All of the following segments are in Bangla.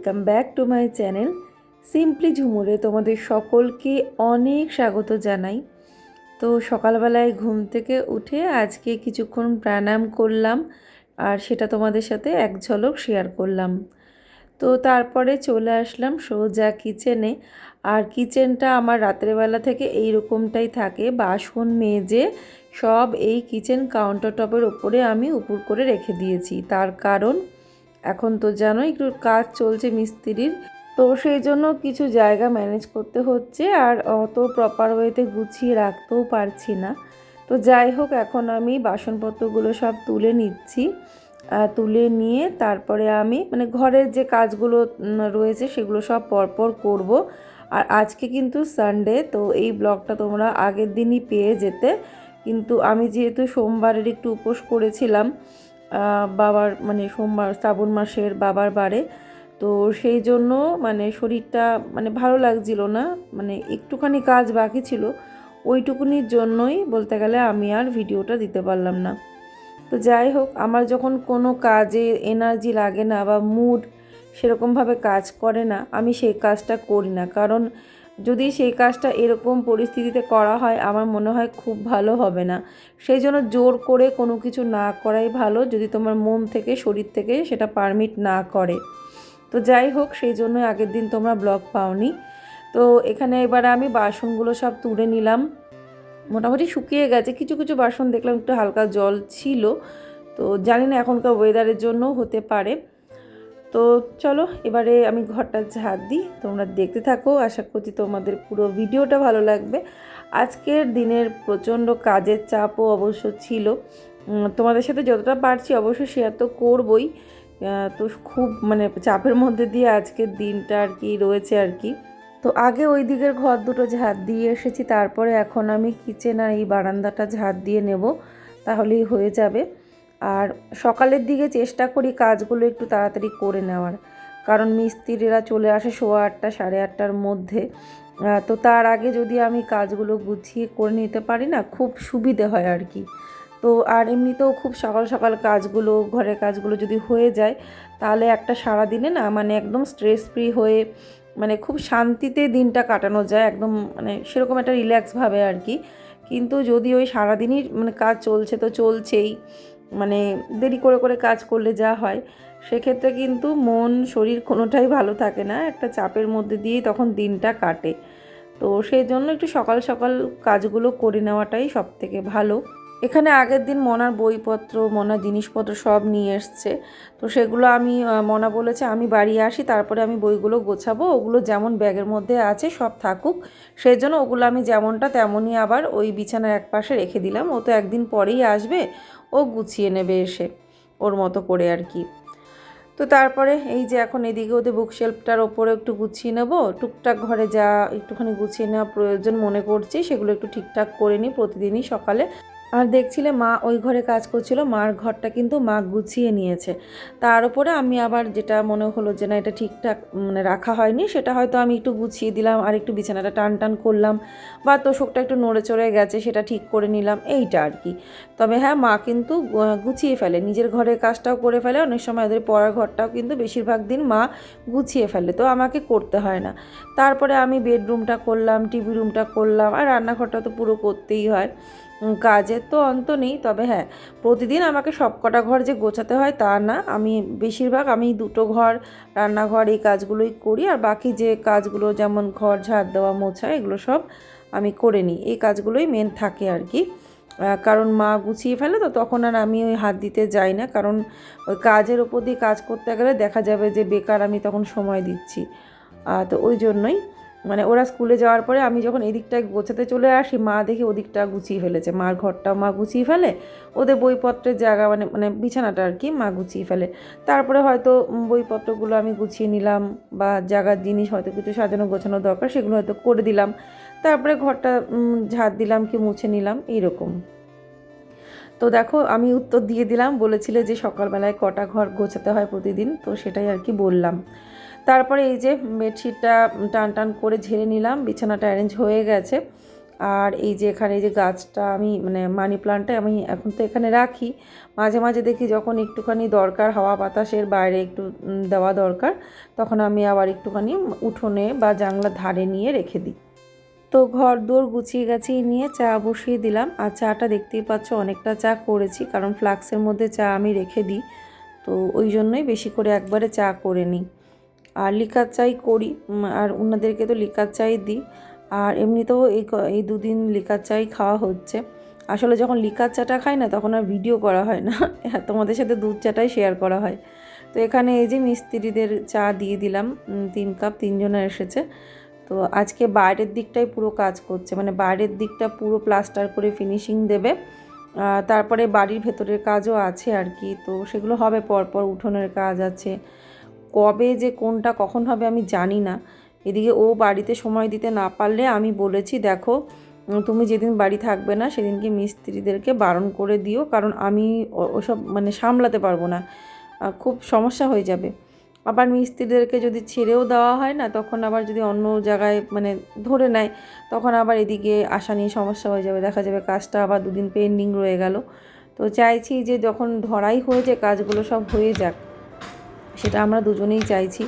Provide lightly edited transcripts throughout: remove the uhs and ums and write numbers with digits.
Welcome back to my channel simply ঝুমুরে তোমাদের সকলকে অনেক স্বাগত জানাই। তো সকালবেলায় ঘুম থেকে উঠে আজকে কিছুক্ষণ প্রাণায়াম করলাম আর সেটা তোমাদের সাথে এক ঝলক শেয়ার করলাম। তো তারপরে চলে আসলাম সোজা কিচেনে। আর কিচেনটা আমার রাত্রেবেলা থেকে এই রকমটাই থাকে, বাসন মেজে সব এই কিচেন কাউন্টার টপের ওপরে আমি উপর করে রেখে দিয়েছি। তার কারণ এখন তো জানোই একটু কাজ চলছে মিস্ত্রির, তো সেই জন্য কিছু জায়গা ম্যানেজ করতে হচ্ছে আর অত প্রপার ওয়েতে গুছিয়ে রাখতেও পারছি না। তো যাই হোক, এখন আমি বাসনপত্রগুলো সব তুলে নিচ্ছি। তুলে নিয়ে তারপরে আমি ঘরের যে কাজগুলো রয়েছে সেগুলো সব পরপর করব। আর আজকে কিন্তু সানডে, তো এই ব্লগটা তোমরা আগের দিনই পেয়ে যেতে, কিন্তু আমি যেহেতু সোমবারের একটু উপোস করেছিলাম বাবার সোমবার শ্রাবণ মাসের বাবার বারে, তো সেই জন্য শরীরটা ভালো লাগছিল না, একটুখানি কাজ বাকি ছিল, ওইটুকুনির জন্যই বলতে গেলে আমি আর ভিডিওটা দিতে পারলাম না। তো যাই হোক, আমার যখন কোনো কাজে এনার্জি লাগে না বা মুড সেরকমভাবে কাজ করে না, আমি সেই কাজটা করি না। কারণ যদি সেই কাজটা এরকম পরিস্থিতিতে করা হয় আমার মনে হয় খুব ভালো হবে না। সেই জন্য জোর করে কোনো কিছু না করাই ভালো, যদি তোমার মন থেকে শরীর থেকে সেটা পারমিট না করে। তো যাই হোক, সেই জন্য আগের দিন তোমরা ব্লগ পাওনি। তো এখানে এবার আমি বাসনগুলো সব তুলে নিলাম, মোটামুটি শুকিয়ে গেছে। কিছু কিছু বাসন দেখলাম একটু হালকা জল ছিল, তো জানি না এখনকার ওয়েদারের জন্য হতে পারে। তো চলো এবারে আমি ঘরটা ঝাড় দিই, তোমরা দেখতে থাকো, আশা করছি তোমাদের পুরো ভিডিওটা ভালো লাগবে। আজকের দিনের প্রচণ্ড কাজের চাপও অবশ্য ছিল, তোমাদের সাথে যতটা পারছি অবশ্যই শেয়ার তো করবই। তো খুব চাপের মধ্যে দিয়ে আজকের দিনটা আর কি রয়েছে আর কি। তো আগে ওই দিকের ঘর দুটো ঝাড় দিয়ে এসেছি, তারপরে এখন আমি কিচেন আর এই বারান্দাটা ঝাড় দিয়ে নেব, তাহলেই হয়ে যাবে। আর সকালের দিকে চেষ্টা করি কাজগুলো একটু তাড়াতাড়ি করে নেওয়ার, কারণ মিস্ত্রিরা চলে আসে 8:15 8:30টার মধ্যে। তো তার আগে যদি আমি কাজগুলো গুছিয়ে করে নিতে পারি না, খুব সুবিধে হয় আর কি। তো আর এমনিতেও খুব সকাল সকাল কাজগুলো, ঘরের কাজগুলো যদি হয়ে যায় তাহলে একটা সারাদিনে না একদম স্ট্রেস ফ্রি হয়ে খুব শান্তিতে দিনটা কাটানো যায়, একদম সেরকম একটা রিল্যাক্সভাবে আর কি। কিন্তু যদি ওই সারাদিনই কাজ চলছে তো চলছেই, দেরি করে করে কাজ করলে যা হয়, সেক্ষেত্রে কিন্তু মন শরীর কোনোটাই ভালো থাকে না, একটা চাপের মধ্যে দিয়েই তখন দিনটা কাটে। তো সেই জন্য একটু সকাল সকাল কাজগুলো করে নেওয়াটাই সবথেকে ভালো। এখানে আগের দিন মনার বইপত্র, মনার জিনিসপত্র সব নিয়ে এসছে, তো সেগুলো আমি মনা বলেছে আমি বাড়ি আসি তারপরে আমি বইগুলো গোছাবো, ওগুলো যেমন ব্যাগের মধ্যে আছে সব থাকুক। সেই জন্য ওগুলো আমি যেমনটা তেমনই আবার ওই বিছানার এক পাশে রেখে দিলাম। ও তো একদিন পরেই আসবে, ও গুছিয়ে নেবে এসে ওর মতো করে আর কি। তো তারপরে এই যে এখন এদিকে ওদের বুকশেলফটার ওপরে একটু গুছিয়ে নেব, টুকটাক ঘরে যা একটুখানি গুছিয়ে নেওয়া প্রয়োজন মনে করছি সেগুলো একটু ঠিকঠাক করে নিই প্রতিদিনই সকালে। আর দেখছিলে মা ওই ঘরে কাজ করছিল, মার ঘরটা কিন্তু মা গুছিয়ে নিয়েছে। তার উপরে আমি আবার যেটা মনে হলো যে না এটা ঠিকঠাক রাখা হয়নি, সেটা হয়তো আমি একটু গুছিয়ে দিলাম আর একটু বিছানাটা টান টান করলাম, বা তোষকটা একটু নড়ে চড়ে গেছে সেটা ঠিক করে নিলাম, এইটা আর কি। তবে হ্যাঁ, মা কিন্তু গুছিয়ে ফেলে, নিজের ঘরের কাজটাও করে ফেলে, অনেক সময় ওদের পড়ার ঘরটাও কিন্তু বেশিরভাগ দিন মা গুছিয়ে ফেলে, তো আমাকে করতে হয় না। তারপরে আমি বেডরুমটা করলাম, টিভি রুমটা করলাম, আর রান্নাঘরটা তো পুরো করতেই হয়, কাজের তো অন্ত নেই। তবে হ্যাঁ, প্রতিদিন আমাকে সব কটা ঘর যে গোছাতে হয় তা না, আমি বেশিরভাগ আমি 2টো ঘর, রান্নাঘর, এই কাজগুলোই করি। আর বাকি যে কাজগুলো যেমন ঘর ঝাড় দেওয়া, মোছা, এগুলো সব আমি করে নিই, এই কাজগুলোই মেন থাকে আর কি। কারণ মা গুছিয়ে ফেলে, তো তখন আর আমি ওই হাত দিতে যাই না, কারণ ওই কাজের ওপর দিয়ে কাজ করতে গেলে দেখা যাবে যে বেকার আমি তখন সময় দিচ্ছি। তো ওই জন্যই ওরা স্কুলে যাওয়ার পরে আমি যখন এদিকটায় গোছাতে চলে আসি, মা দেখি ওদিকটা গুছিয়ে ফেলেছে, মার ঘরটা মা গুছিয়ে ফেলে, ওদের বইপত্রের জায়গা বিছানাটা আর কি মা গুছিয়ে ফেলে। তারপরে হয়তো বইপত্রগুলো আমি গুছিয়ে নিলাম, বা জায়গার জিনিস হয়তো কিছু সাজানো গোছানো দরকার সেগুলো হয়তো করে দিলাম, তারপরে ঘরটা ঝাড় দিলাম কি মুছে নিলাম, এইরকম। তো দেখো আমি উত্তর দিয়ে দিলাম, বলেছিলে যে সকালবেলায় কটা ঘর গোছাতে হয় প্রতিদিন, তো সেটাই আর কি বললাম। তারপরে এই যে বেডশিটটা টান টান করে ঝেড়ে নিলাম, বিছানাটা অ্যারেঞ্জ হয়ে গেছে। আর এই যে এখানে এই যে গাছটা আমি মানে মানি প্লান্টটা আমি এখন তো এখানে রাখি, মাঝে মাঝে দেখি যখন একটুখানি দরকার হাওয়া বাতাসের বাইরে একটু দেওয়া দরকার, তখন আমি আবার একটুখানি উঠোনে বা জানলার ধারে নিয়ে রেখে দিই। তো ঘর দোর গুছিয়ে গাছিয়ে নিয়ে চা বসিয়ে দিলাম। আর চাটা দেখতেই পাচ্ছ অনেকটা চা করেছি, কারণ ফ্লাক্সের মধ্যে চা আমি রেখে দিই, তো ওই জন্যই বেশি করে একবারে চা করে নিই। আর লিকার চাই করি, আর ওনাদেরকে তো লিকার চাই দিই। আর এমনিতেও এই দুদিন লিকার চাই খাওয়া হচ্ছে। আসলে যখন লিকার চাটা খাই না তখন আর ভিডিও করা হয় না, তোমাদের সাথে দুধ চাটাই শেয়ার করা হয়। তো এখানে এই যে মিস্ত্রিদের চা দিয়ে দিলাম 3 কাপ, 3 জনে এসেছে। তো আজকে বাইরের দিকটাই পুরো কাজ করছে, মানে বাইরের দিকটা পুরো প্লাস্টার করে ফিনিশিং দেবে, তারপরে বাড়ির ভেতরের কাজও আছে আর কি। তো সেগুলো হবে পরপর, উঠোনের কাজ আছে, কবে যে কোনটা কখন হবে আমি জানি না। এদিকে ও বাড়িতে সময় দিতে না পারলে আমি বলেছি দেখো তুমি যেদিন বাড়ি থাকবে না সেদিনকে মিস্ত্রিদেরকে বারণ করে দিও, কারণ আমি ওসব মানে সামলাতে পারবো না, খুব সমস্যা হয়ে যাবে। আবার মিস্ত্রিদেরকে যদি ছেড়েও দেওয়া হয় না, তখন আবার যদি অন্য জায়গায় মানে ধরে নেয়, তখন আবার এদিকে আসা নিয়ে সমস্যা হয়ে যাবে, দেখা যাবে কাজটা আবার দুদিন পেন্ডিং রয়ে গেল। তো চাইছি যে যখন ধরাই হয়েছে কাজগুলো সব হয়ে যাক, সেটা আমরা দুজনেই চাইছি।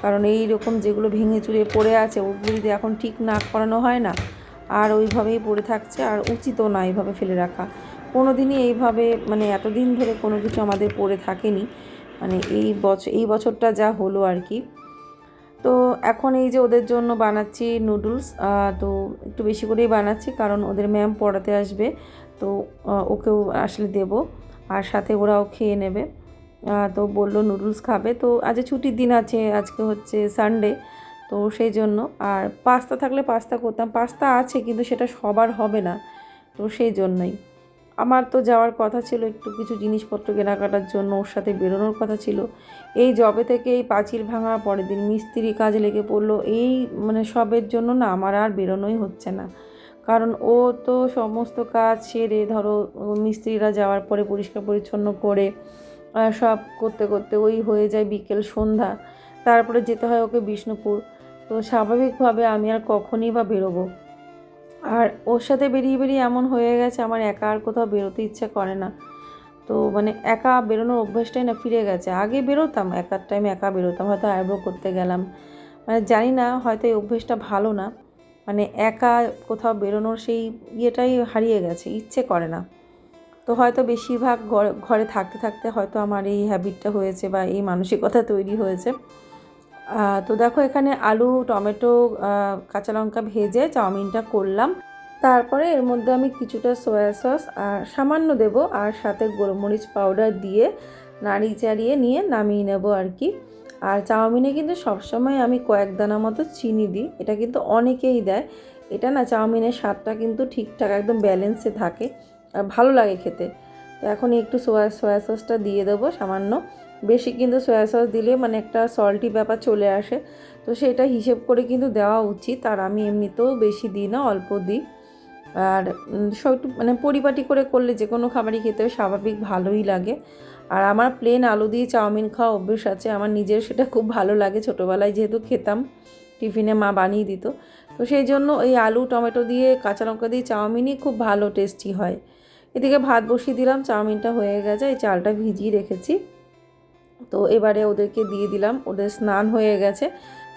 কারণ এই রকম যেগুলো ভেঙে চুরে পড়ে আছে ওগুলো যদি এখন ঠিক না করানো হয় না, আর ওইভাবেই পড়ে থাকছে, আর উচিতও না এইভাবে ফেলে রাখা। কোনো দিনই এইভাবে মানে এতদিন ধরে কোনো কিছু আমাদের পড়ে থাকেনি, মানে এই বছরটা যা হলো আর কি। তো এখন এই যে ওদের জন্য বানাচ্ছি নুডলস, তো একটু বেশি করেই বানাচ্ছি কারণ ওদের ম্যাম পড়াতে আসবে, তো ওকেও আসলে দেব, আর সাথে ওরাও খেয়ে নেবে। তো বললো নুডলস খাবে, তো আজ ছুটির দিন আছে, আজকে হচ্ছে সানডে, তো সেই জন্য। আর পাস্তা থাকলে পাস্তা করতাম, পাস্তা আছে কিন্তু সেটা সবার হবে না, তো সেই জন্যই। আমার তো যাওয়ার কথা ছিল একটু কিছু জিনিসপত্র কেনাকাটার জন্য, ওর সাথে বেরোনোর কথা ছিল। এই জবে থেকে এই পাঁচিল ভাঙা পরের দিন মিস্ত্রি কাজে লেগে পড়লো, এই মানে সবের জন্য না আমার আর বেরোনোই হচ্ছে না। কারণ ও তো সমস্ত কাজ সেরে ধরো মিস্ত্রিরা যাওয়ার পরে পরিষ্কার পরিচ্ছন্ন করে সব করতে করতে ওই হয়ে যায় বিকেল সন্ধ্যা, তারপরে যেতে হয় ওকে বিষ্ণুপুর। তো স্বাভাবিকভাবে আমি আর কখনই বা বেরোবো। আর ওর সাথে বেরিয়ে বেরিয়ে এমন হয়ে গেছে আমার একা আর কোথাও বেরোতে ইচ্ছে করে না। তো মানে একা বেরোনোর অভ্যাসটাই না ফিরে গেছে। আগে বেরোতাম, একার টাইমে একা বেরোতাম, হয়তো আইব্রো করতে গেলাম, মানে জানি না হয়তো এই অভ্যেসটা ভালো না, মানে একা কোথাও বেরোনোর সেই ইয়েটাই হারিয়ে গেছে, ইচ্ছে করে না। তো হয়তো বেশিরভাগ ঘরে থাকতে থাকতে হয়তো আমার এই হ্যাবিটটা হয়েছে বা এই মানসিকতা তৈরি হয়েছে। তো দেখো এখানে আলু, টমেটো, কাঁচা লঙ্কা ভেজে চাউমিনটা করলাম। তারপরে এর মধ্যে আমি কিছুটা সয়া সস আর সামান্য দেব, আর সাথে গোলমরিচ পাউডার দিয়ে নাড়িয়ে চাড়িয়ে নিয়ে নামিয়ে নেব আর কি। আর চাউমিনে কিন্তু সবসময় আমি কয়েক দানা মতো চিনি দিই, এটা কিন্তু অনেকেই দেয়। এটা না চাউমিনের স্বাদটা কিন্তু ঠিকঠাক একদম ব্যালেন্সে থাকে, আর ভালো লাগে খেতে। তো এখন একটু সয়া সসটা দিয়ে দেবো সামান্য, বেশি কিন্তু সয়া সস দিলে মানে একটা সল্টি ব্যাপার চলে আসে, তো সেটা হিসেব করে কিন্তু দেওয়া উচিত। আর আমি এমনিতেও বেশি দিই না, অল্প দিই। আর সব একটু মানে পরিপাটি করে করলে যে কোনো খাবারই খেতে স্বাভাবিক ভালোই লাগে। আর আমার প্লেন আলু দিয়ে চাউমিন খাওয়া অভ্যেস আছে, আমার নিজের সেটা খুব ভালো লাগে, ছোটোবেলায় যেহেতু খেতাম টিফিনে মা বানিয়ে দিত, তো সেই জন্য এই আলু টমেটো দিয়ে কাঁচা লঙ্কা দিয়ে চাউমিনই খুব ভালো টেস্টি হয়। এদিকে ভাত বসিয়ে দিলাম, চাউমিনটা হয়ে গেছে, এই চালটা ভিজিয়ে রেখেছি। তো এবারে ওদেরকে দিয়ে দিলাম, ওদের স্নান হয়ে গেছে,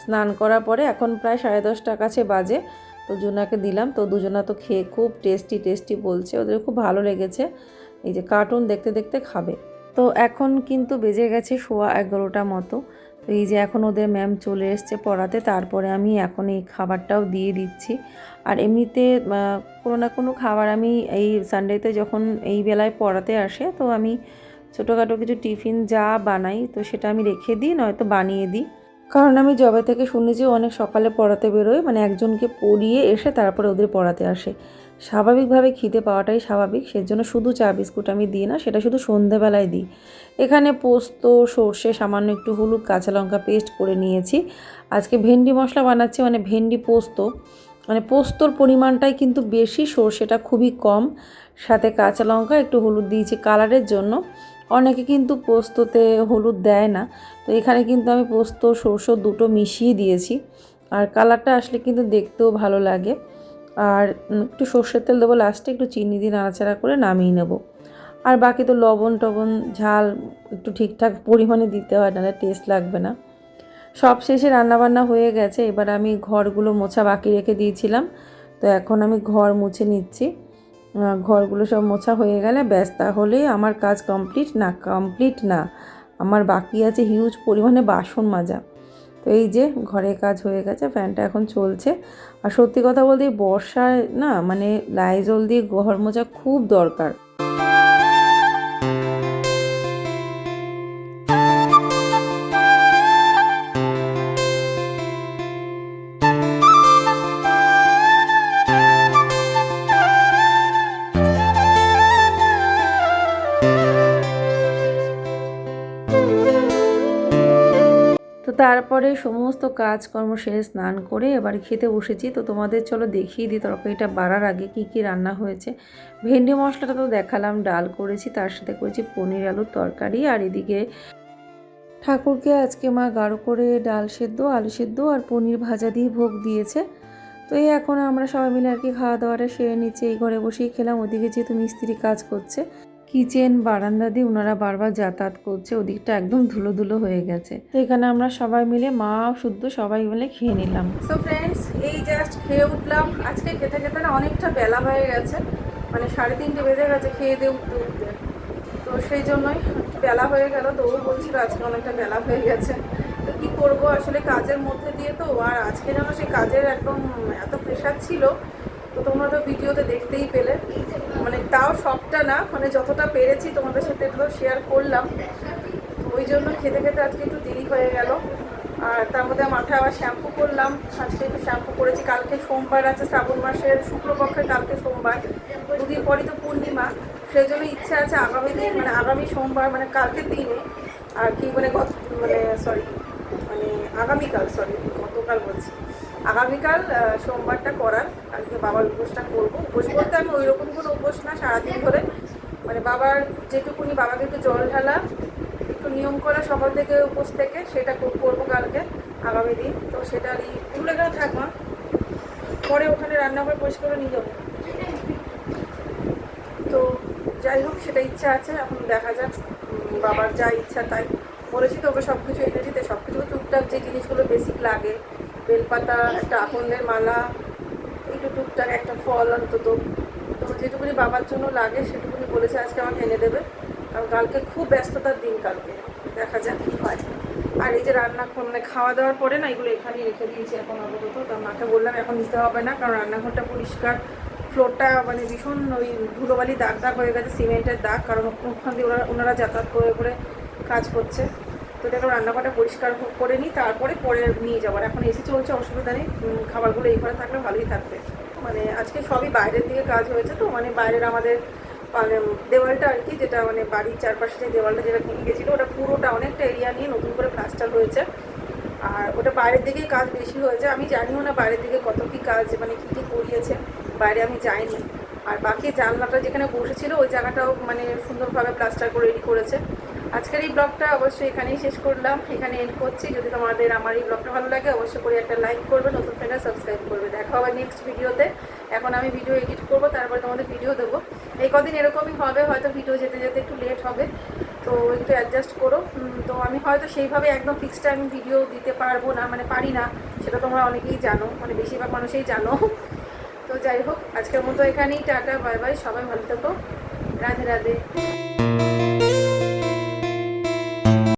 স্নান করার পরে এখন প্রায় 10:30 কাছে বাজে, তো জুনাকে দিলাম। তো দুজনা তো খেয়ে খুব টেস্টি টেস্টি বলছে, ওদের খুব ভালো লেগেছে, এই যে কার্টুন দেখতে দেখতে খাবে। তো এখন কিন্তু বেজে গেছে 11:15 মতো। তো এই যে এখন ওদের ম্যাম চলে এসছে পড়াতে, তারপরে আমি এখন এই খাবারটাও দিয়ে দিচ্ছি। আর এমনিতে কোনো না কোনো খাবার আমি এই সানডেতে যখন এই বেলায় পড়াতে আসে, তো আমি ছোটোখাটো কিছু টিফিন যা বানাই তো সেটা আমি রেখে দিই, নয়তো বানিয়ে দিই। কারণ আমি যবে থেকে শুনেছি অনেক সকালে পড়াতে বেরোয়, মানে একজনকে পড়িয়ে এসে তারপরে ওদের পড়াতে আসে, স্বাভাবিকভাবে খিদে পাওয়াটাই স্বাভাবিক, সেজন্য শুধু চা বিস্কুট আমি দিই না, সেটা শুধু সন্ধেবেলায় দিই। এখানে পোস্ত, সর্ষে, সামান্য একটু হলুদ, কাঁচা লঙ্কা পেস্ট করে নিয়েছি। আজকে ভেন্ডি মশলা বানাচ্ছি, মানে ভেন্ডি পোস্ত, মানে পোস্তর পরিমাণটাই কিন্তু বেশি, সর্ষেটা খুবই কম, সাথে কাঁচা লঙ্কা একটু হলুদ দিয়েছি কালারের জন্য। অনেকে কিন্তু পোস্ততে হলুদ দেয় না, তো এখানে কিন্তু আমি পোস্ত সরষে দুটো মিশিয়ে দিয়েছি, আর কালারটা আসলে কিন্তু দেখতেও ভালো লাগে। আর একটু সর্ষের তেল দেবো লাস্টে, একটু চিনি দিয়ে নাড়াচাড়া করে নামিয়ে নেব। আর বাকি তো লবণ টবণ ঝাল একটু ঠিকঠাক পরিমাণে দিতে হয়, নাহলে টেস্ট লাগবে না। সব শেষে রান্নাবান্না হয়ে গেছে, এবার আমি ঘরগুলো মোছা বাকি রেখে দিয়েছিলাম, তো এখন আমি ঘর মুছে নিচ্ছি। ঘরগুলো সব মোছা হয়ে গেলে ব্যাস, তাহলেই আমার কাজ কমপ্লিট না, আমার বাকি আছে হিউজ পরিমাণে বাসন মাজা। তো এই যে ঘরের কাজ হয়ে গেছে, ফ্যানটা এখন চলছে। আর সত্যি কথা বলতে বর্ষায় না মানে লাইজল দিয়ে ঘর মোছা খুব দরকার। তো তারপরে সমস্ত কাজকর্ম সেরে স্নান করে এবার খেতে বসেছি। তো তোমাদের চলো দেখিয়ে দিই তরকারিটা বাড়ার আগে কি কি রান্না হয়েছে। ভেন্ডি মশলাটা তো দেখালাম, ডাল করেছি, তার সাথে করেছি পনির আলুর তরকারি। আর এদিকে ঠাকুরকে আজকে মা গাঢ় করে ডাল সেদ্ধ, আলু সেদ্ধ আর পনির ভাজা দিয়ে ভোগ দিয়েছে। তো এই এখন আমরা সবাই মিলে আর কি খাওয়া দাওয়াটা সেরে নিচ্ছে, এই ঘরে বসেই খেলাম। ওদিকে যেহেতু মিস্ত্রি কাজ করছে, কিচেন বারান্দা দিয়ে ওনারা বারবার যাতায়াত করছে, ওদিকটা একদম ধুলো ধুলো হয়ে গেছে। তো এখানে আমরা সবাই মিলে মা শুদ্ধ সবাই মিলে খেয়ে নিলাম। সো ফ্রেন্ডস, এই জাস্ট খেয়ে উঠলাম। আজকে খেতে খেতে না অনেকটা বেলা হয়ে গেছে, মানে 3:30 বেজে গেছে খেয়ে দিয়ে উঠতে উঠতে। তো সেই জন্যই বেলা হয়ে গেল, তো ও বলছিল আজকে অনেকটা বেলা হয়ে গেছে। তো কী করবো, আসলে কাজের মধ্যে দিয়ে তো, আর আজকে যেন সেই কাজের একদম এত প্রেশার ছিল। তো তোমরা তো ভিডিওতে দেখতেই পেলে, মানে তাও সবটা না, মানে যতটা পেরেছি তোমাদের সাথে তো শেয়ার করলাম। তো ওই জন্য খেতে খেতে আজকে একটু দেরি হয়ে গেল। আর তার মধ্যে মাথায় আবার শ্যাম্পু করলাম, আজকে একটু শ্যাম্পু করেছি। কালকে সোমবার আছে, শ্রাবণ মাসের শুক্লপক্ষের কালকে সোমবার, দুদিন পরই তো পূর্ণিমা। সেই জন্য ইচ্ছা আছে আগামী দিন, মানে আগামী সোমবার মানে কালকের দিনে আর কি, মানে গতকাল বলছি, আগামীকাল সোমবারটা করার। কালকে বাবার উপোসটা করবো। উপোস বলতে আমি ওই রকম কোনো উপোস না, সারাদিন ধরে মানে বাবার যেটুকুনি, বাবাকে একটু জল ঢালা, একটু নিয়ম করা সকাল থেকে উপোস থেকে, সেটা করবো কালকে আগামী দিন। তো সেটা এগুলো এখানে থাকবা, পরে ওখানে রান্নাঘর পরিষ্কার করে নিয়ে যাবো। তো যাই হোক, সেটা ইচ্ছা আছে, এখন দেখা যাক বাবার যা ইচ্ছা তাই। বলেছি তো ওকে সব কিছু এনে দিতে, সব কিছু টুকটাক যে জিনিসগুলো বেসিক লাগে, বেলপাতা, একটা আকন্দের মালা, একটু টুকটাক একটা ফল অন্তত, তো যেটুকুনি বাবার জন্য লাগে সেটুকুনি বলেছে আজকে আমাকে এনে দেবে। কারণ কালকে খুব ব্যস্ততার দিন, কালকে দেখা যাক কী হয়। আর এই যে রান্না মানে খাওয়া দাওয়ার পরে না এগুলো এখানেই রেখে দিয়েছি এখন আপাতত। তার মাকে বললাম এখন নিতে হবে না, কারণ রান্নাঘরটা পরিষ্কার, ফ্লোরটা মানে ভীষণ ওই ধুলোবালি দাগ দাগ হয়ে গেছে, সিমেন্টের দাগ, কারণ ওখান দিয়ে ওনারা যাতায়াত করে করে কাজ করছে। তো দেখো রান্নাঘরটা পরিষ্কার করে নিই, তারপরে নিয়ে যাবো। এখন এসি চলছে, অসুবিধা নেই, খাবারগুলো এই ঘরে থাকলে ভালোই থাকবে। মানে আজকে সবই বাইরের দিকে কাজ হয়েছে, তো মানে বাইরের আমাদের মানে দেওয়ালটা আর কি, যেটা মানে বাড়ির চারপাশে যে দেওয়ালটা যেটা ভেঙে গেছিলো, ওটা পুরোটা অনেকটা এরিয়া নিয়ে নতুন করে প্লাস্টার হয়েছে। আর ওটা বাইরের দিকেই কাজ বেশি হয়েছে। আমি জানিও না বাইরের দিকে কত কী কাজ, মানে কী কী করিয়েছে বাইরে, আমি যাইনি। আর বাকি জানলাটা যেখানে বসেছিল ওই জায়গাটাও মানে সুন্দরভাবে প্লাস্টার করে রেডি করেছে। আজকের এই ব্লগটা অবশ্যই এখানেই শেষ করলাম, এখানে এন্ড করছি। যদি তোমাদের আমার এই ব্লগটা ভালো লাগে অবশ্যই করে একটা লাইক করবে, নতুন ফ্রেন্ডরা সাবস্ক্রাইব করবে। দেখা হবে নেক্সট ভিডিওতে। এখন আমি ভিডিও এডিট করবো, তারপরে তোমাদের ভিডিও দেবো। এই কদিন এরকমই হবে, হয়তো ভিডিও যেতে যেতে একটু লেট হবে, তো একটু অ্যাডজাস্ট করো। তো আমি হয়তো সেইভাবে একদম ফিক্সড টাইম ভিডিও দিতে পারবো না, মানে পারি না, সেটা তোমরা অনেকেই জানো, মানে বেশিরভাগ মানুষই জানো। তো যাই হোক, আজকের মতো এখানেই টাটা, বাই বাই, সবাই ভালো থেকো, রাধে রাধে।